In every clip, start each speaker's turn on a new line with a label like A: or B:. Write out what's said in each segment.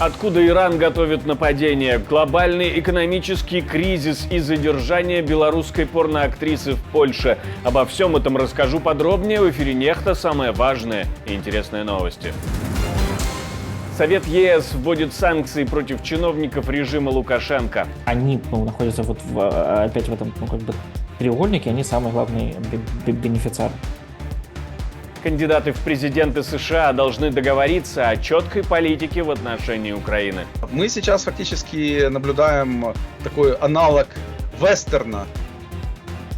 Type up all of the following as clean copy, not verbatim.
A: Откуда Иран готовит нападение, глобальный экономический кризис и задержание белорусской порноактрисы в Польше. Обо всем этом расскажу подробнее в эфире «Нехта». Самые важные и интересные новости. Совет ЕС вводит санкции против чиновников режима Лукашенко.
B: Они находятся опять в этом треугольнике, они самый главный бенефициар.
A: Кандидаты в президенты США должны договориться о четкой политике в отношении Украины.
C: Мы сейчас фактически наблюдаем такой аналог вестерна.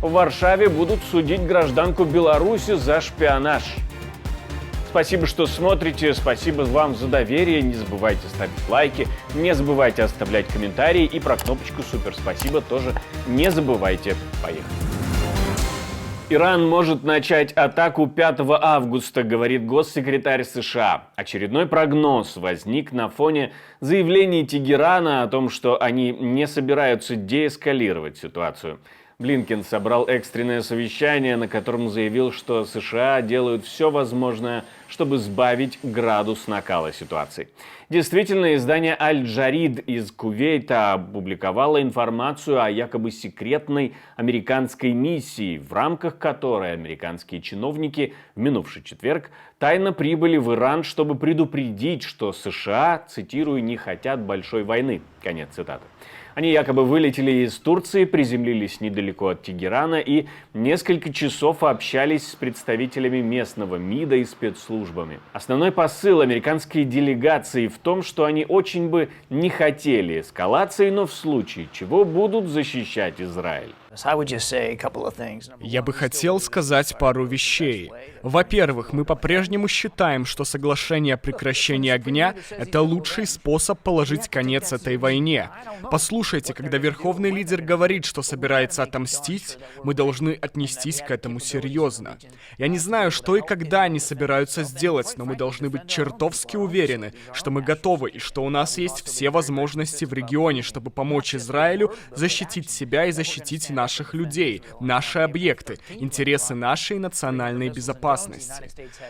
A: В Варшаве будут судить гражданку Беларуси за шпионаж. Спасибо, что смотрите, спасибо вам за доверие, не забывайте ставить лайки, не забывайте оставлять комментарии и про кнопочку «Супер спасибо» тоже не забывайте. Поехали. Иран может начать атаку 5 августа, говорит госсекретарь США. Очередной прогноз возник на фоне заявлений Тегерана о том, что они не собираются деэскалировать ситуацию. Блинкен собрал экстренное совещание, на котором заявил, что США делают все возможное, чтобы сбавить градус накала ситуации. Действительно, издание «Аль-Джарид» из Кувейта опубликовало информацию о якобы секретной американской миссии, в рамках которой американские чиновники в минувший четверг тайно прибыли в Иран, чтобы предупредить, что США, цитирую, «не хотят большой войны». Конец цитаты. Они якобы вылетели из Турции, приземлились недалеко от Тегерана и несколько часов общались с представителями местного МИДа и спецслужбами. Основной посыл американской делегации в том, что они очень бы не хотели эскалации, но в случае чего будут защищать Израиль.
D: Я бы хотел сказать пару вещей. Во-первых, мы по-прежнему считаем, что соглашение о прекращении огня — это лучший способ положить конец этой войне. Послушайте, когда верховный лидер говорит, что собирается отомстить, мы должны отнестись к этому серьезно. Я не знаю, что и когда они собираются сделать, но мы должны быть чертовски уверены, что мы готовы и что у нас есть все возможности в регионе, чтобы помочь Израилю защитить себя и защитить наших людей, наши объекты, интересы нашей национальной безопасности.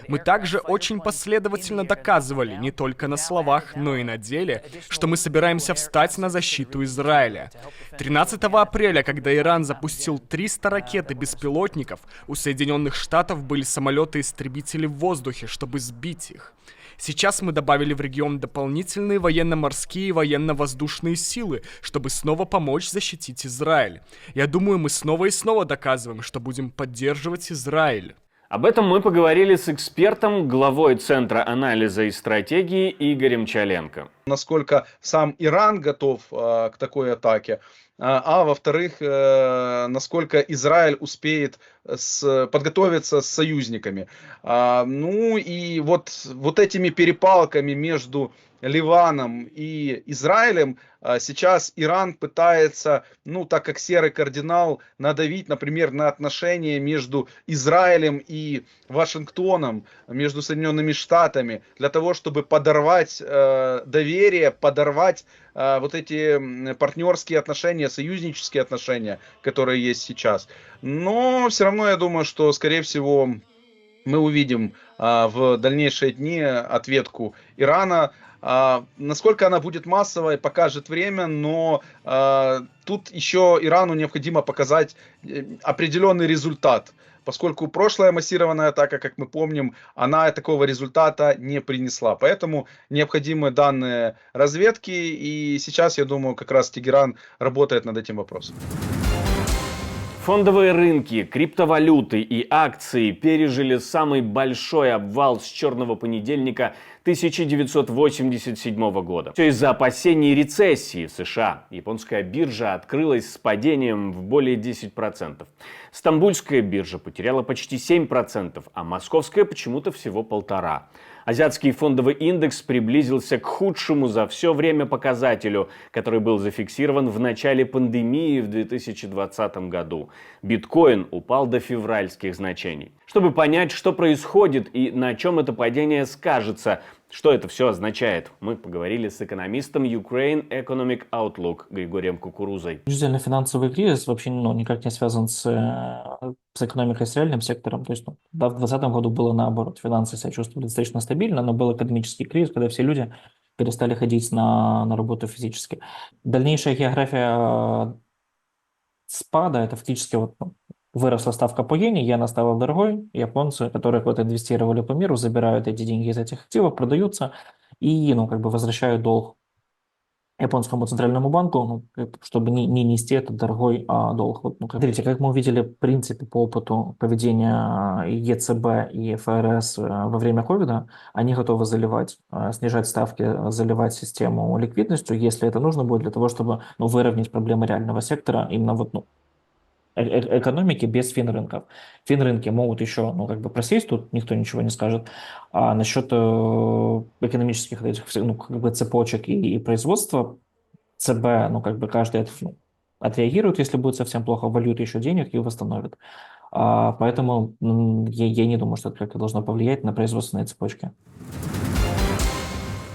D: Мы также очень последовательно доказывали, не только на словах, но и на деле, что мы собираемся встать на защиту Израиля. 13 апреля, когда Иран запустил 300 ракет и беспилотников, у Соединенных Штатов были самолеты-истребители в воздухе, чтобы сбить их. Сейчас мы добавили в регион дополнительные военно-морские и военно-воздушные силы, чтобы снова помочь защитить Израиль. Я думаю, мы снова и снова доказываем, что будем поддерживать Израиль.
A: Об этом мы поговорили с экспертом, главой Центра анализа и стратегии Игорем Чаленко.
C: Насколько сам Иран готов к такой атаке, а во-вторых, насколько Израиль успеет подготовиться с союзниками. Ну и вот этими перепалками между Ливаном и Израилем сейчас Иран пытается, так как серый кардинал, надавить, например, на отношения между Израилем и Вашингтоном, между Соединенными Штатами, для того, чтобы подорвать доверие, подорвать вот эти партнерские отношения, союзнические отношения, которые есть сейчас. Но все равно я думаю, что, скорее всего, мы увидим в дальнейшие дни ответку Ирана. Насколько она будет массовой, покажет время, но тут еще Ирану необходимо показать определенный результат, поскольку прошлая массированная атака, как мы помним, она такого результата не принесла. Поэтому необходимы данные разведки, и сейчас, я думаю, как раз Тегеран работает над этим вопросом.
A: Фондовые рынки, криптовалюты и акции пережили самый большой обвал с черного понедельника 1987 года. Все из-за опасений рецессии в США. Японская биржа открылась с падением в более 10%. Стамбульская биржа потеряла почти 7%, а московская почему-то всего 1,5%. Азиатский фондовый индекс приблизился к худшему за все время показателю, который был зафиксирован в начале пандемии в 2020 году. Биткоин упал до февральских значений. Чтобы понять, что происходит и на чем это падение скажется, что это все означает, мы поговорили с экономистом Ukraine Economic Outlook Григорием Кукурузой.
B: Учредительный финансовый кризис вообще никак не связан с экономикой, с реальным сектором. То есть в 2020 году было наоборот. Финансы себя чувствовали достаточно стабильно, но был экономический кризис, когда все люди перестали ходить на работу физически. Дальнейшая география спада, это фактически вот, ну, выросла ставка по иене, иена стала дорогой, японцы, которые вот инвестировали по миру, забирают эти деньги из этих активов, продаются и, ну, как бы возвращают долг японскому центральному банку, ну, чтобы не нести этот дорогой долг. Вот, ну, смотрите, как мы увидели, в принципе, по опыту поведения ЕЦБ и ФРС во время ковида, они готовы заливать, снижать ставки, заливать систему ликвидностью, если это нужно будет для того, чтобы, ну, выровнять проблемы реального сектора, именно вот, ну, экономики без финрынков. Финрынки могут еще, ну, как бы просесть, тут никто ничего не скажет. А насчет экономических этих, ну, как бы цепочек и производства, ЦБ, ну, как бы каждый ну, отреагирует, если будет совсем плохо, вольют еще денег и восстановит. Поэтому я не думаю, что это как-то должно повлиять на производственные цепочки.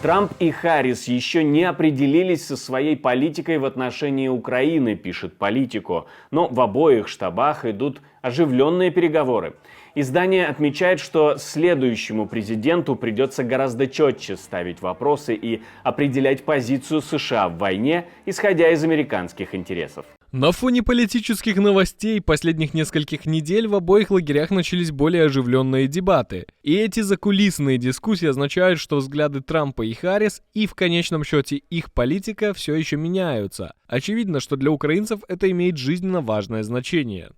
A: Трамп и Харрис еще не определились со своей политикой в отношении Украины, пишет Политико. Но в обоих штабах идут оживленные переговоры. Издание отмечает, что следующему президенту придется гораздо четче ставить вопросы и определять позицию США в войне, исходя из американских интересов.
D: На фоне политических новостей последних нескольких недель в обоих лагерях начались более оживленные дебаты. И эти закулисные дискуссии означают, что взгляды Трампа и Харрис и в конечном счете их политика все еще меняются. Очевидно, что для украинцев это имеет жизненно важное значение.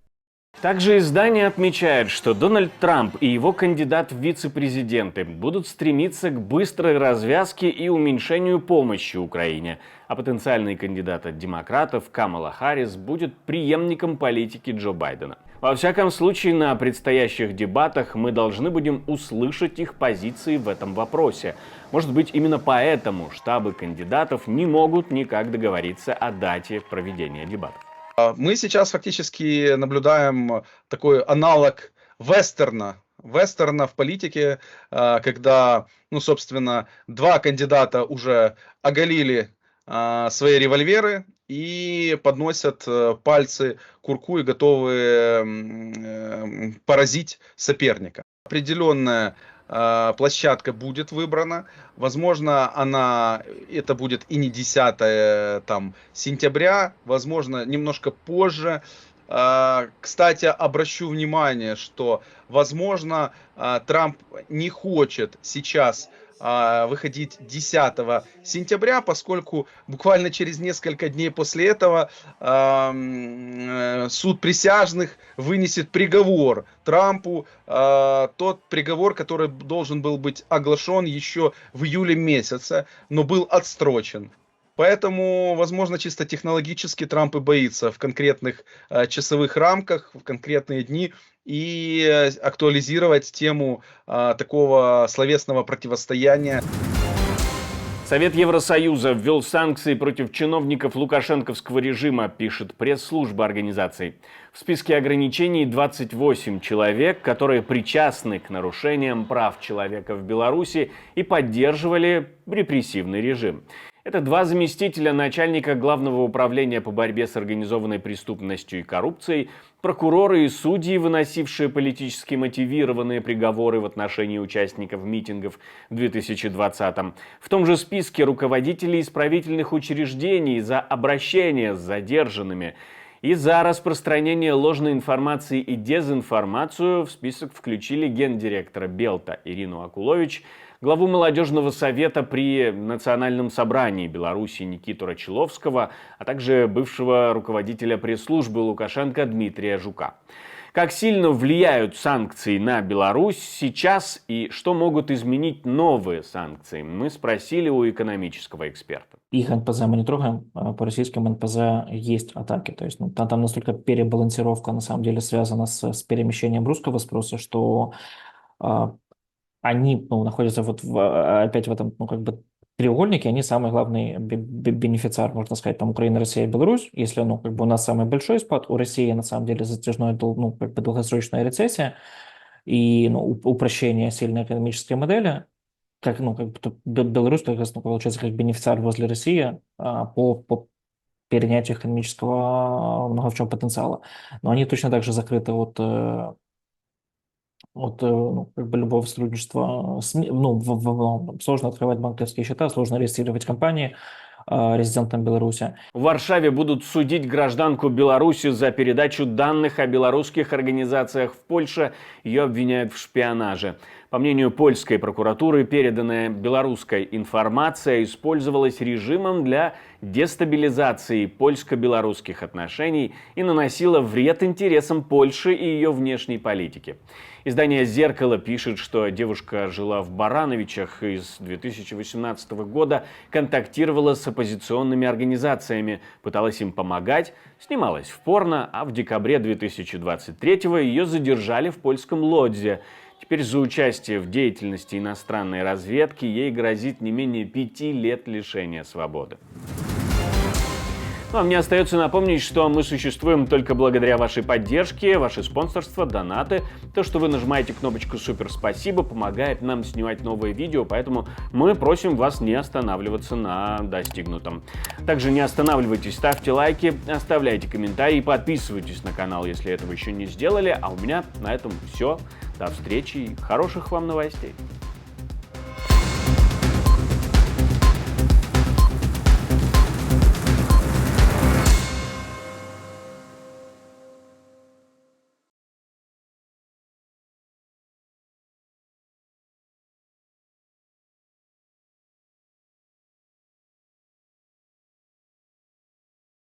A: Также издание отмечает, что Дональд Трамп и его кандидат в вице-президенты будут стремиться к быстрой развязке и уменьшению помощи Украине, а потенциальный кандидат от демократов Камала Харрис будет преемником политики Джо Байдена. Во всяком случае, на предстоящих дебатах мы должны будем услышать их позиции в этом вопросе. Может быть, именно поэтому штабы кандидатов не могут никак договориться о дате проведения дебатов.
C: Мы сейчас фактически наблюдаем такой аналог вестерна в политике, когда, ну, собственно, два кандидата уже оголили свои револьверы и подносят пальцы к курку и готовы поразить соперника. Определенная площадка будет выбрана. Возможно, это будет и не 10 сентября, возможно, немножко позже. Кстати, обращу внимание, что, возможно, Трамп не хочет сейчас выходить 10 сентября, поскольку буквально через несколько дней после этого суд присяжных вынесет приговор Трампу, тот приговор, который должен был быть оглашен еще в июле месяце, но был отсрочен. Поэтому, возможно, чисто технологически Трамп и боится в конкретных часовых рамках, в конкретные дни и актуализировать тему такого словесного противостояния.
A: Совет Евросоюза ввел санкции против чиновников лукашенковского режима, пишет пресс-служба организации. В списке ограничений 28 человек, которые причастны к нарушениям прав человека в Беларуси и поддерживали репрессивный режим. Это два заместителя начальника Главного управления по борьбе с организованной преступностью и коррупцией, прокуроры и судьи, выносившие политически мотивированные приговоры в отношении участников митингов в 2020-м. В том же списке руководители исправительных учреждений за обращение с задержанными и за распространение ложной информации и дезинформацию в список включили гендиректора Белта Ирину Акулович, главу молодежного совета при Национальном собрании Беларуси Никиту Рачиловского, а также бывшего руководителя пресс-службы Лукашенко Дмитрия Жука. Как сильно влияют санкции на Беларусь сейчас и что могут изменить новые санкции, мы спросили у экономического эксперта.
B: Их НПЗ мы не трогаем, по российским НПЗ есть атаки. То есть, ну, там настолько перебалансировка на самом деле связана с перемещением русского спроса, что они, ну, находятся вот опять в этом, ну, как бы треугольнике, они самый главный бенефициар, можно сказать, там Украина, Россия, Беларусь. Если, ну, как бы у нас самый большой спад, у России на самом деле затяжной, ну, как бы долгосрочная рецессия и, ну, упрощение сильной экономической модели, как, ну, как бы Беларусь, как раз, ну, получается, как бенефициар возле России по перенятию экономического много в чем потенциала. Но они точно так же закрыты от Вот, ну, как бы любого сотрудничества ну, сложно открывать банковские счета, сложно регистрировать компании резидентам Беларуси.
A: В Варшаве будут судить гражданку Беларуси за передачу данных о белорусских организациях в Польше. Ее обвиняют в шпионаже. По мнению польской прокуратуры, переданная белорусской информация использовалась режимом для дестабилизации польско-белорусских отношений и наносила вред интересам Польши и ее внешней политики. Издание «Зеркало» пишет, что девушка жила в Барановичах и с 2018 года контактировала с оппозиционными организациями, пыталась им помогать, снималась в порно, а в декабре 2023 ее задержали в польском Лодзе. Теперь за участие в деятельности иностранной разведки ей грозит не менее 5 лет лишения свободы. Ну, а мне остается напомнить, что мы существуем только благодаря вашей поддержке, ваше спонсорство, донаты. То, что вы нажимаете кнопочку «Супер спасибо», помогает нам снимать новые видео, поэтому мы просим вас не останавливаться на достигнутом. Также не останавливайтесь, ставьте лайки, оставляйте комментарии, подписывайтесь на канал, если этого еще не сделали. А у меня на этом все. До встречи и хороших вам новостей.